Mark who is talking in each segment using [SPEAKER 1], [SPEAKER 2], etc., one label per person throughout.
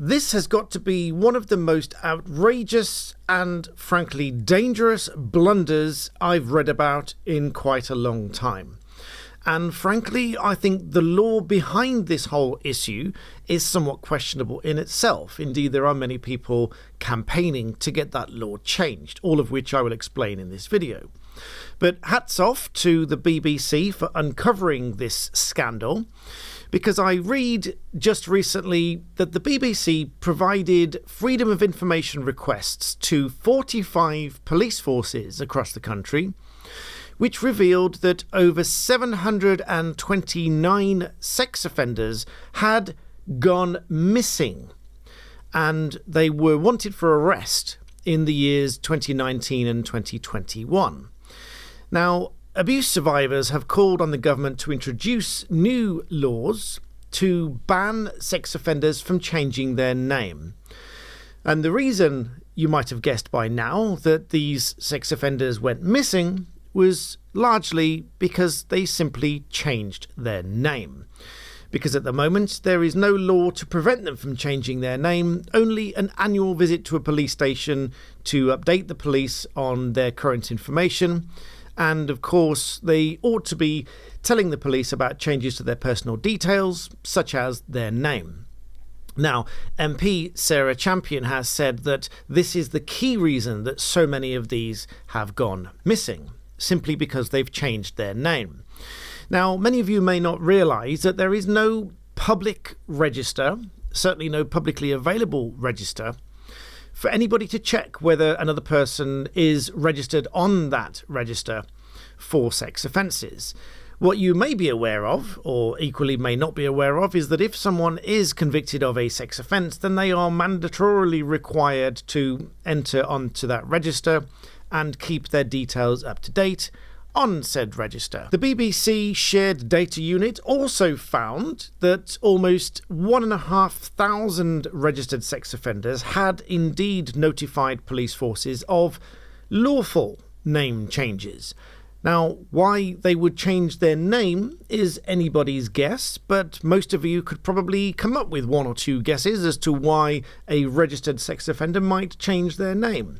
[SPEAKER 1] This has got to be one of the most outrageous and, frankly, dangerous blunders I've read about in quite a long time. And frankly, I think the law behind this whole issue is somewhat questionable in itself. Indeed, there are many people campaigning to get that law changed, all of which I will explain in this video. But hats off to the BBC for uncovering this scandal, because I read just recently that the BBC provided freedom of information requests to 45 police forces across the country, which revealed that over 729 sex offenders had gone missing, and they were wanted for arrest in the years 2019 and 2021. Now, abuse survivors have called on the government to introduce new laws to ban sex offenders from changing their name. And the reason, you might have guessed by now, that these sex offenders went missing was largely because they simply changed their name. Because at the moment there is no law to prevent them from changing their name, only an annual visit to a police station to update the police on their current information. And of course, they ought to be telling the police about changes to their personal details, such as their name. Now, MP Sarah Champion has said that this is the key reason that so many of these have gone missing, simply because they've changed their name. Now, many of you may not realise that there is no public register, certainly no publicly available register, for anybody to check whether another person is registered on that register for sex offences. What you may be aware of, or equally may not be aware of, is that if someone is convicted of a sex offence, then they are mandatorily required to enter onto that register and keep their details up to date on said register. The BBC Shared Data Unit also found that almost 1,500 registered sex offenders had indeed notified police forces of lawful name changes. Now, why they would change their name is anybody's guess, but most of you could probably come up with one or two guesses as to why a registered sex offender might change their name.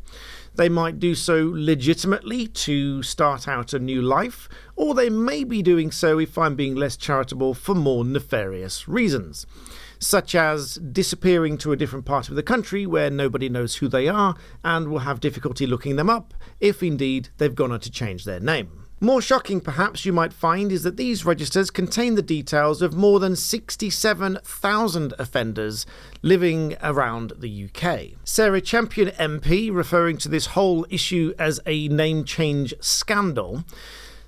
[SPEAKER 1] They might do so legitimately to start out a new life, or they may be doing so, if I'm being less charitable, for more nefarious reasons, such as disappearing to a different part of the country where nobody knows who they are and will have difficulty looking them up if indeed they've gone on to change their name. More shocking, perhaps, you might find, is that these registers contain the details of more than 67,000 offenders living around the UK. Sarah Champion MP, referring to this whole issue as a name change scandal,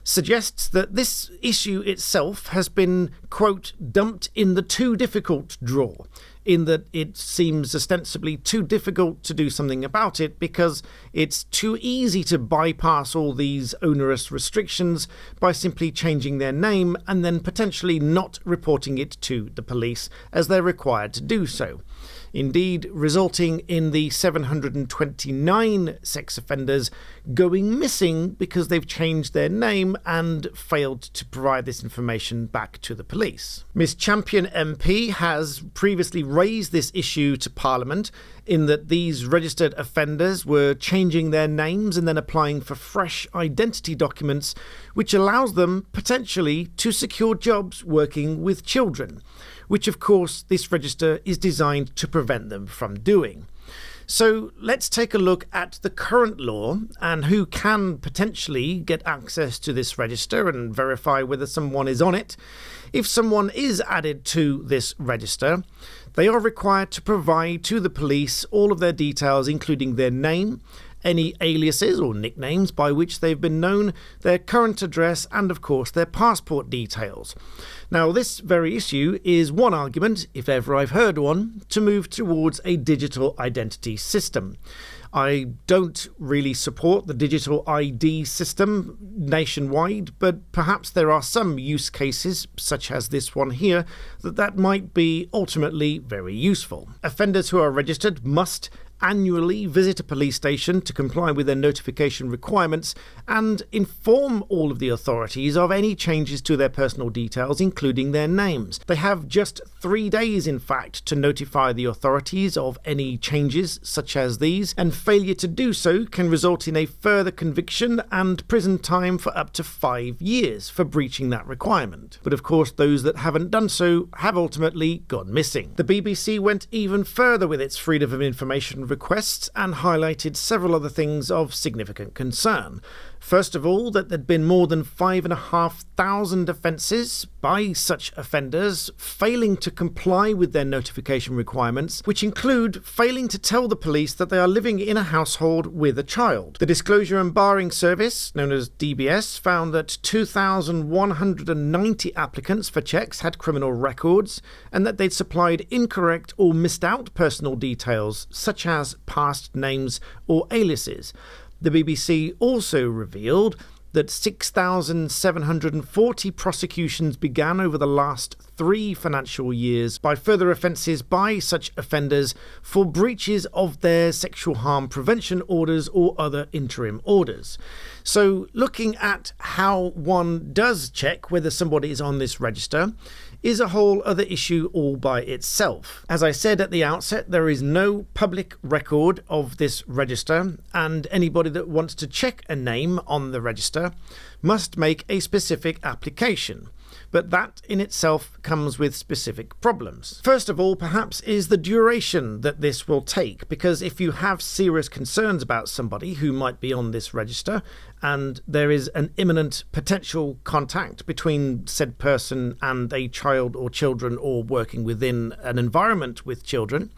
[SPEAKER 1] suggests that this issue itself has been, quote, dumped in the too difficult drawer, in that it seems ostensibly too difficult to do something about it because it's too easy to bypass all these onerous restrictions by simply changing their name and then potentially not reporting it to the police as they're required to do so. Indeed, resulting in the 729 sex offenders going missing because they've changed their name and failed to provide this information back to the police. Ms Champion MP has previously raised this issue to Parliament in that these registered offenders were changing their names and then applying for fresh identity documents, which allows them potentially to secure jobs working with children, which of course this register is designed to prevent them from doing. So let's take a look at the current law and who can potentially get access to this register and verify whether someone is on it. If someone is added to this register, they are required to provide to the police all of their details, including their name, any aliases or nicknames by which they've been known, their current address, and of course their passport details. Now, this very issue is one argument, if ever I've heard one, to move towards a digital identity system. I don't really support the digital ID system nationwide, but perhaps there are some use cases, such as this one here, that might be ultimately very useful. Offenders who are registered must annually visit a police station to comply with their notification requirements and inform all of the authorities of any changes to their personal details, including their names. They have just 3 days, in fact, to notify the authorities of any changes such as these, and failure to do so can result in a further conviction and prison time for up to 5 years for breaching that requirement. But of course, those that haven't done so have ultimately gone missing. The BBC went even further with its freedom of information requests and highlighted several other things of significant concern. First of all, that there'd been more than 5,500 offences by such offenders failing to comply with their notification requirements, which include failing to tell the police that they are living in a household with a child. The Disclosure and Barring Service, known as DBS, found that 2,190 applicants for checks had criminal records and that they'd supplied incorrect or missed out personal details, such as past names or aliases. The BBC also revealed that 6,740 prosecutions began over the last 3 financial years by further offences by such offenders for breaches of their sexual harm prevention orders or other interim orders. So looking at how one does check whether somebody is on this register is a whole other issue all by itself. As I said at the outset, there is no public record of this register, and anybody that wants to check a name on the register must make a specific application. But that in itself comes with specific problems. First of all, perhaps, is the duration that this will take, because if you have serious concerns about somebody who might be on this register and there is an imminent potential contact between said person and a child or children, or working within an environment with children,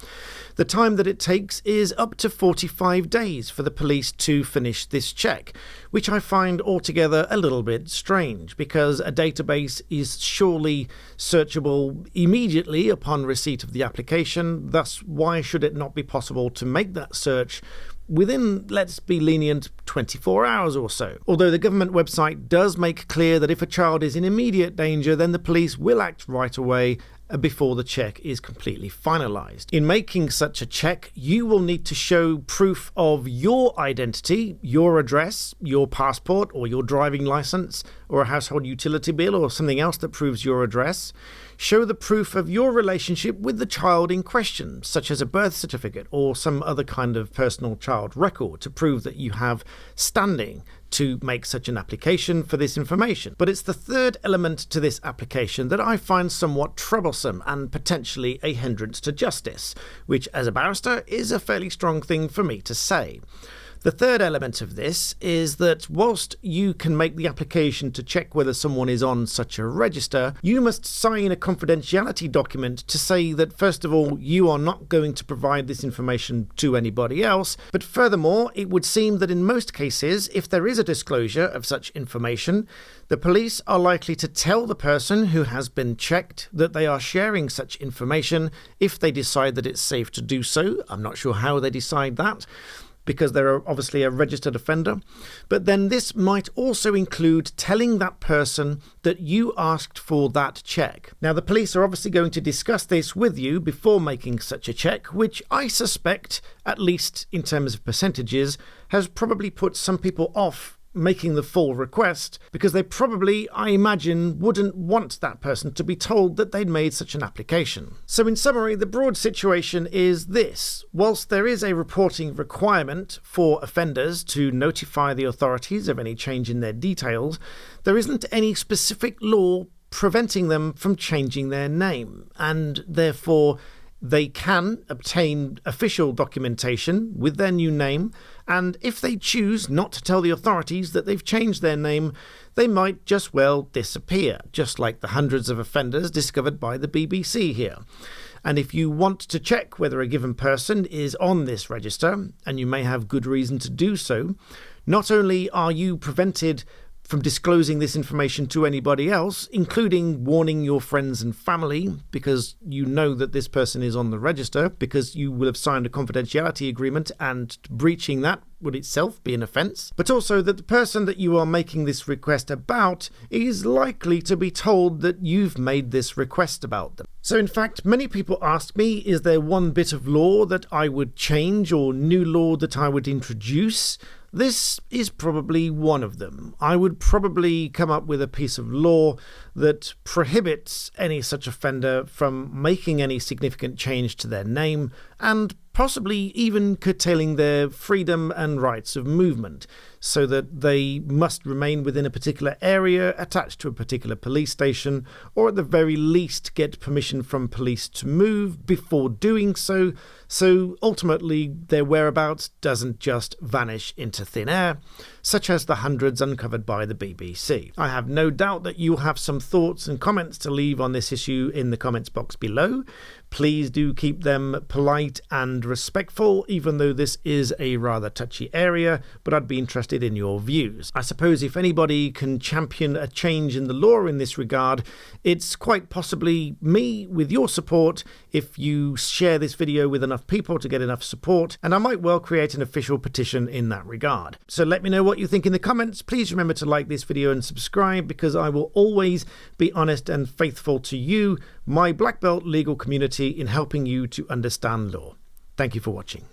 [SPEAKER 1] the time that it takes is up to 45 days for the police to finish this check, which I find altogether a little bit strange, because a database is surely searchable immediately upon receipt of the application. Thus, why should it not be possible to make that search within, let's be lenient, 24 hours or so? Although the government website does make clear that if a child is in immediate danger, then the police will act right away before the check is completely finalised. In making such a check, you will need to show proof of your identity, your address, your passport or your driving licence, or a household utility bill or something else that proves your address. Show the proof of your relationship with the child in question, such as a birth certificate or some other kind of personal child record, to prove that you have standing to make such an application for this information. But it's the third element to this application that I find somewhat troublesome and potentially a hindrance to justice, which as a barrister is a fairly strong thing for me to say. The third element of this is that whilst you can make the application to check whether someone is on such a register, you must sign a confidentiality document to say that, first of all, you are not going to provide this information to anybody else, but furthermore, it would seem that in most cases, if there is a disclosure of such information, the police are likely to tell the person who has been checked that they are sharing such information if they decide that it's safe to do so. I'm not sure how they decide that, because they're obviously a registered offender. But then this might also include telling that person that you asked for that check. Now, the police are obviously going to discuss this with you before making such a check, which I suspect, at least in terms of percentages, has probably put some people off making the full request, because they probably, I imagine, wouldn't want that person to be told that they'd made such an application. So in summary, the broad situation is this. Whilst there is a reporting requirement for offenders to notify the authorities of any change in their details, there isn't any specific law preventing them from changing their name, and therefore they can obtain official documentation with their new name, and if they choose not to tell the authorities that they've changed their name, they might just well disappear, just like the hundreds of offenders discovered by the BBC here. And if you want to check whether a given person is on this register, and you may have good reason to do so, not only are you prevented from disclosing this information to anybody else, including warning your friends and family, because you know that this person is on the register, because you will have signed a confidentiality agreement, and breaching that would itself be an offence, but also that the person that you are making this request about is likely to be told that you've made this request about them. So in fact, many people ask me, is there one bit of law that I would change or new law that I would introduce This is probably one of them. I would probably come up with a piece of law that prohibits any such offender from making any significant change to their name and possibly even curtailing their freedom and rights of movement, so that they must remain within a particular area attached to a particular police station, or at the very least get permission from police to move before doing so, so ultimately their whereabouts doesn't just vanish into thin air, such as the hundreds uncovered by the BBC. I have no doubt that you'll have some thoughts and comments to leave on this issue in the comments box below. Please do keep them polite and respectful, even though this is a rather touchy area, but I'd be interested in your views. I suppose if anybody can champion a change in the law in this regard, it's quite possibly me with your support if you share this video with enough people to get enough support, and I might well create an official petition in that regard. So let me know what you think in the comments. Please remember to like this video and subscribe, because I will always be honest and faithful to you, my black belt legal community, in helping you to understand law. Thank you for watching.